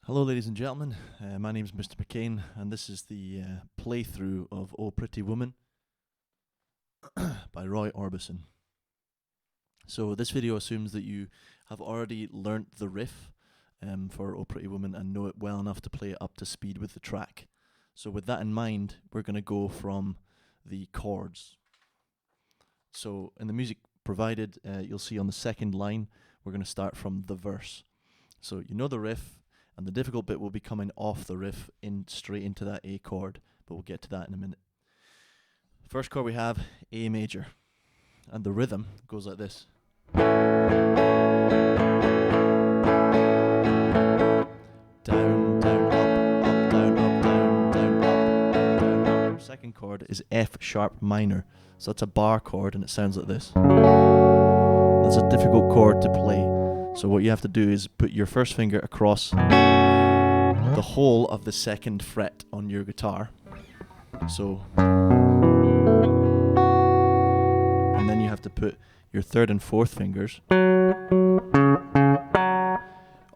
Hello ladies and gentlemen, my name is Mr. McCain and this is the playthrough of Oh Pretty Woman by Roy Orbison. So this video assumes that you have already learnt the riff for Oh Pretty Woman and know it well enough to play it up to speed with the track. So with that in mind, we're going to go from the chords. So in the music provided, you'll see on the second line, we're going to start from the verse. So you know the riff, and the difficult bit will be coming off the riff straight into that A chord, but we'll get to that in a minute. First chord we have A major, and the rhythm goes like this. Down, down, up, down, up, down, down, up, down, up. Second chord is F sharp minor, so that's a bar chord and it sounds like this. That's a difficult chord to play. So what you have to do is put your first finger across the whole of the second fret on your guitar. So, and then you have to put your third and fourth fingers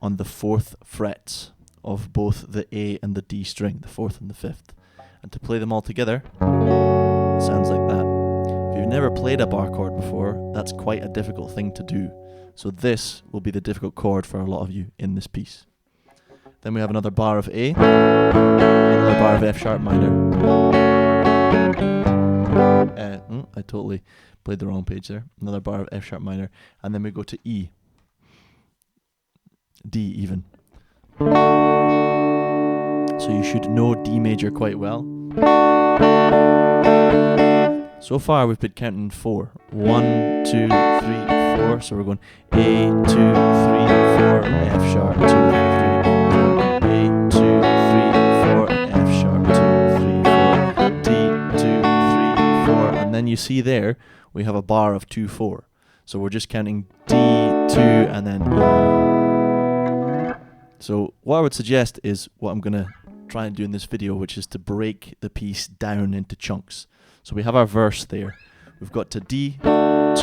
on the fourth frets of both the A and the D string, the fourth and the fifth. And to play them all together, it sounds like that. If you've never played a bar chord before, that's quite a difficult thing to do. So this will be the difficult chord for a lot of you in this piece. Then we have another bar of A, another bar of F sharp minor. I totally played the wrong page there. Another bar of F sharp minor, and then we go to E, D even. So you should know D major quite well. So far we've been counting 4. 1, 2, 3, 4. So we're going A, 2, 3, 4, F sharp, 2, 3, 4. A, 2, 3, 4, F sharp, 2, 3, 4. D, 2, 3, 4. And then you see there, we have a bar of 2, 4. So we're just counting D, 2, and then E. So what I would suggest is what I'm going to try and do in this video, which is to break the piece down into chunks. So we have our verse there. We've got to D, 2, 3,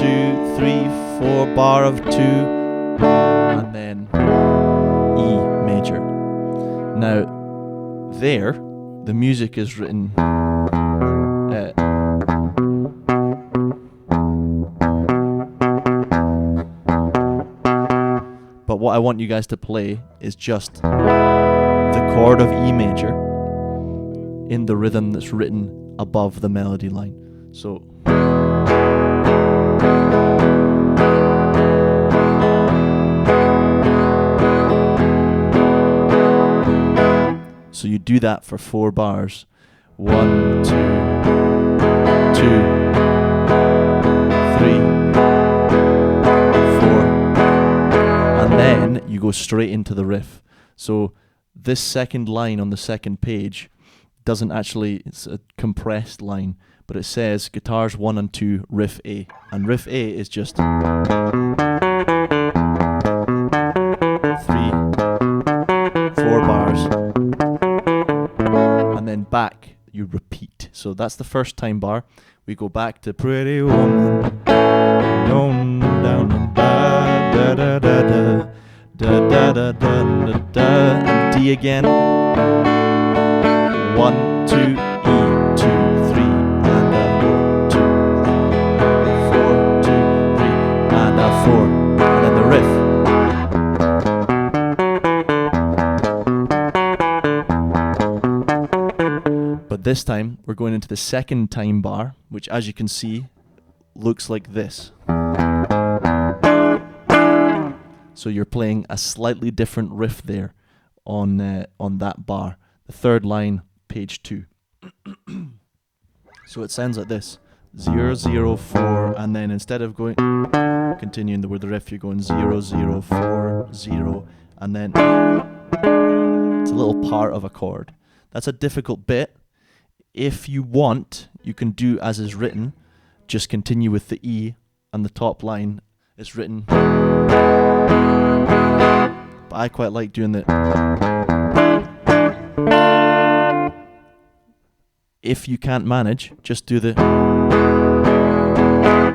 4, bar of 2, and then E major. Now, there, the music is written but what I want you guys to play is just the chord of E major in the rhythm that's written above the melody line. So you do that for 4 bars. 1, 2, 2, 3, 4, and then you go straight into the riff. So this second line on the second page doesn't actually, it's a compressed line, but it says guitars 1 and 2, riff A. And riff A is just 3, 4 bars, and then back you repeat. So that's the first time bar. We go back to pretty woman, down, down, da, da, da, da, da, da, da, da, da, da, and D again. 1, 2, E, 2, 3, and a 2, 4, 2, 3, and a 4, and then the riff. But this time, we're going into the second time bar, which as you can see, looks like this. So you're playing a slightly different riff there on that bar. The third line, page 2. So it sounds like this: 0, 0, 4, and then instead of going continuing with the riff, you're going 0, 0, 4, 0, and then it's a little part of a chord. That's a difficult bit. If you want, you can do as is written, just continue with the E, and the top line is written. But I quite like doing the. If you can't manage, just do the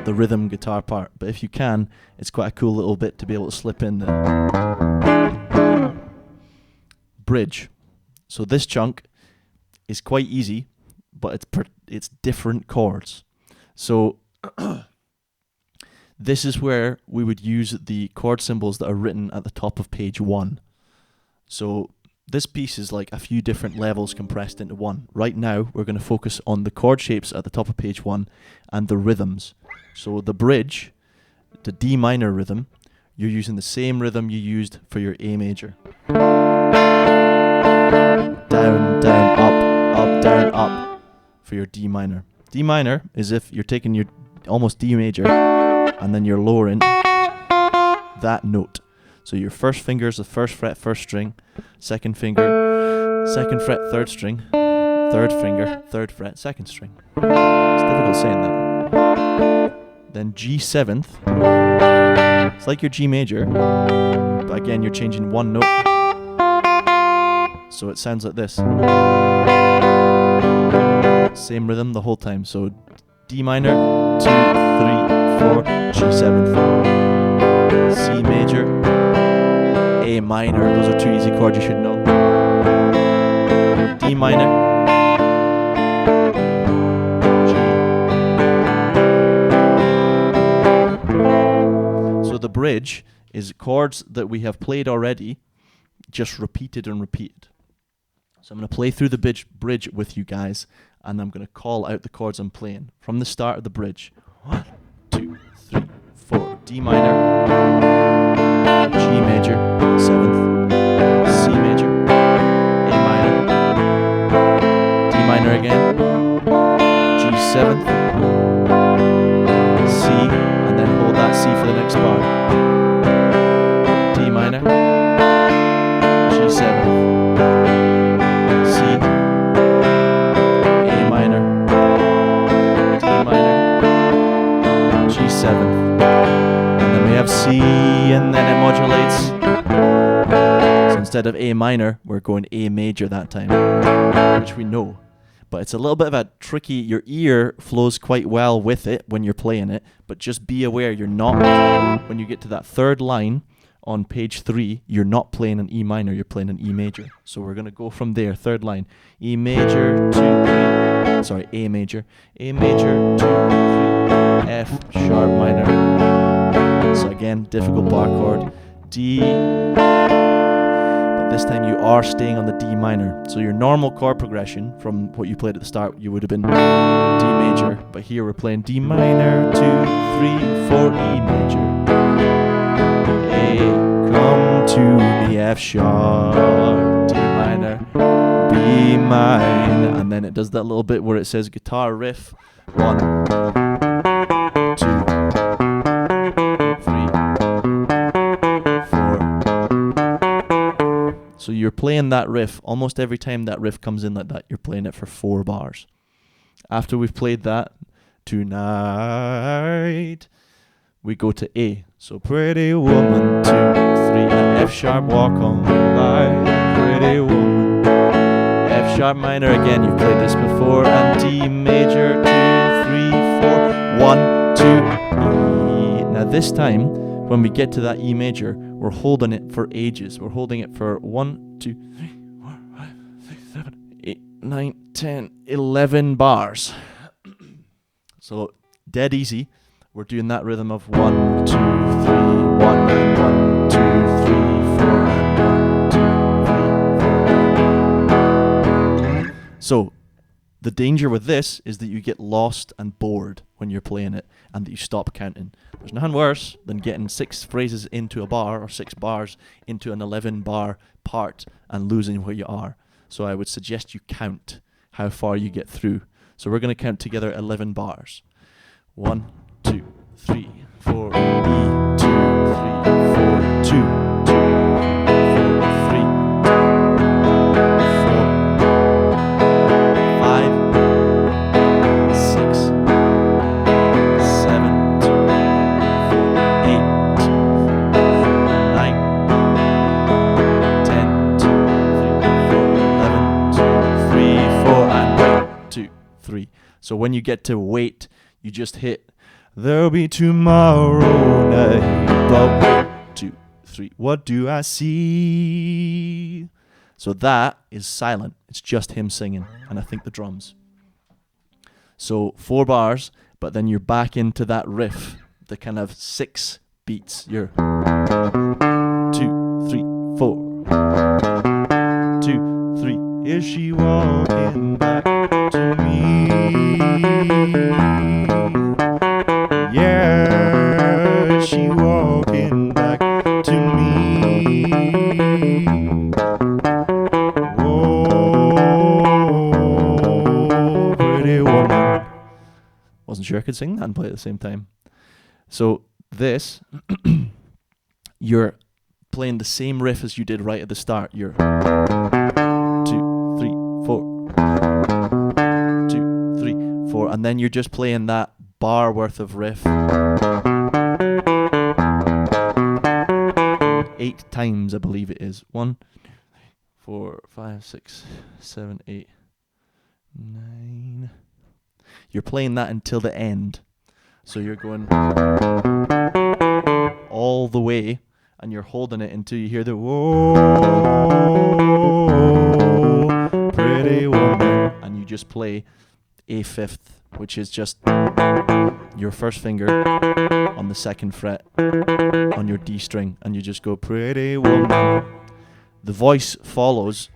rhythm guitar part. But if you can, it's quite a cool little bit to be able to slip in the bridge. So this chunk is quite easy, but it's different chords. So this is where we would use the chord symbols that are written at the top of page 1. So this piece is like a few different levels compressed into one. Right now, we're going to focus on the chord shapes at the top of page 1 and the rhythms. So the bridge, the D minor rhythm, you're using the same rhythm you used for your A major. Down, down, up, down, up for your D minor. D minor is if you're taking your almost D major and then you're lowering that note. So your first finger is the first fret, first string, second finger, second fret, third string, third finger, third fret, second string. It's difficult saying that. Then G7th, it's like your G major, but again you're changing one note. So it sounds like this. Same rhythm the whole time. So D minor, 2, 3, 4, G7th, C major, A minor. Those are two easy chords you should know. D minor, G. So the bridge is chords that we have played already, just repeated and repeated. So I'm going to play through the bridge with you guys, and I'm going to call out the chords I'm playing from the start of the bridge. 1, 2, 3, 4. D minor, G major, 7th, C major, A minor, D minor again, G7th, C, and then hold that C for the next bar. D minor, G7th, C, A minor, D minor, G7th, and then we have C, and then it modulates. So instead of A minor, we're going A major that time, which we know. But it's a little bit of a tricky, your ear flows quite well with it when you're playing it, but just be aware you're not, when you get to that third line on page 3, you're not playing an E minor, you're playing an E major. So we're going to go from there, third line, E major, 2, 3, sorry, A major, 2, 3, F sharp minor. So again, difficult bar chord, D, but this time you are staying on the D minor. So your normal chord progression from what you played at the start, you would have been D major, but here we're playing D minor, 2, 3, 4, E major, A, come to me, F sharp, D minor, B minor, and then it does that little bit where it says guitar riff, 1, 2, 3, 4. So you're playing that riff, almost every time that riff comes in like that, you're playing it for 4 bars. After we've played that, tonight, we go to A. So pretty woman, 2, 3, and F sharp, walk on by, pretty woman. F sharp minor again, you've played this before, and D major, 2, 3, 4, 1, 2, E. Now this time, when we get to that E major, we're holding it for ages. We're holding it for 1, 2, 3, 4, 5, 6, 7, 8, 9, 10, 11 bars. So dead easy. We're doing that rhythm of 1, 2, 3, 1, and 1, 2, 3, 4, and 1, 2, 3, 4. So the danger with this is that you get lost and bored when you're playing it, and that you stop counting. There's nothing worse than getting 6 phrases into a bar, or 6 bars into an 11 bar part, and losing where you are. So I would suggest you count how far you get through. So we're going to count together 11 bars. 1, 2, 3, 4, E, 2, 3, 4, 2, 2, 4, 3, 4, 5, 6, 7, 2, 8, 9, 10, 2, 3, 4, 11, 2, 3, 4, and wait, 2, 3. So when you get to wait, you just hit, there'll be tomorrow night, but 1, 2, 3, what do I see? So that is silent. It's just him singing, and I think the drums. So 4 bars, but then you're back into that riff, the kind of 6 beats. You're 2, 3, 4. 2, 3. Is she walking back to me? Yeah, is she walking back to me? Oh, pretty woman. Wasn't sure I could sing that and play at the same time. So this, you're playing the same riff as you did right at the start. You're 2, 3, 4. 2, 3, 4. And then you're just playing that bar worth of riff 8 times, I believe it is. 1, 4, 5, 6, 7, 8, 9. You're playing that until the end. So you're going all the way, and you're holding it until you hear the whoa, pretty woman, and you just play a fifth, which is just your first finger on the 2nd fret on your D string, and you just go pretty woman. The voice follows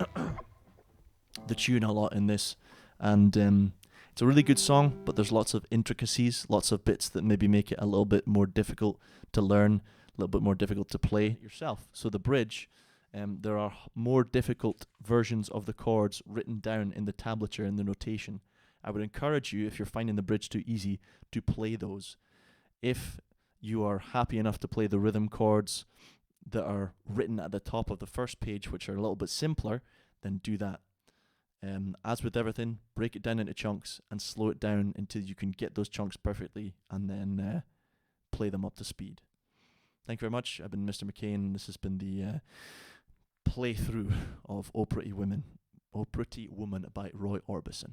the tune a lot in this, and it's a really good song, but there's lots of intricacies, lots of bits that maybe make it a little bit more difficult to learn, a little bit more difficult to play yourself. So the bridge, there are more difficult versions of the chords written down in the tablature in the notation. I would encourage you, if you're finding the bridge too easy, to play those. If you are happy enough to play the rhythm chords that are written at the top of the first page, which are a little bit simpler, then do that. As with everything, break it down into chunks and slow it down until you can get those chunks perfectly, and then play them up to speed. Thank you very much. I've been Mr. McCain. This has been the playthrough of Oh Pretty Woman by Roy Orbison.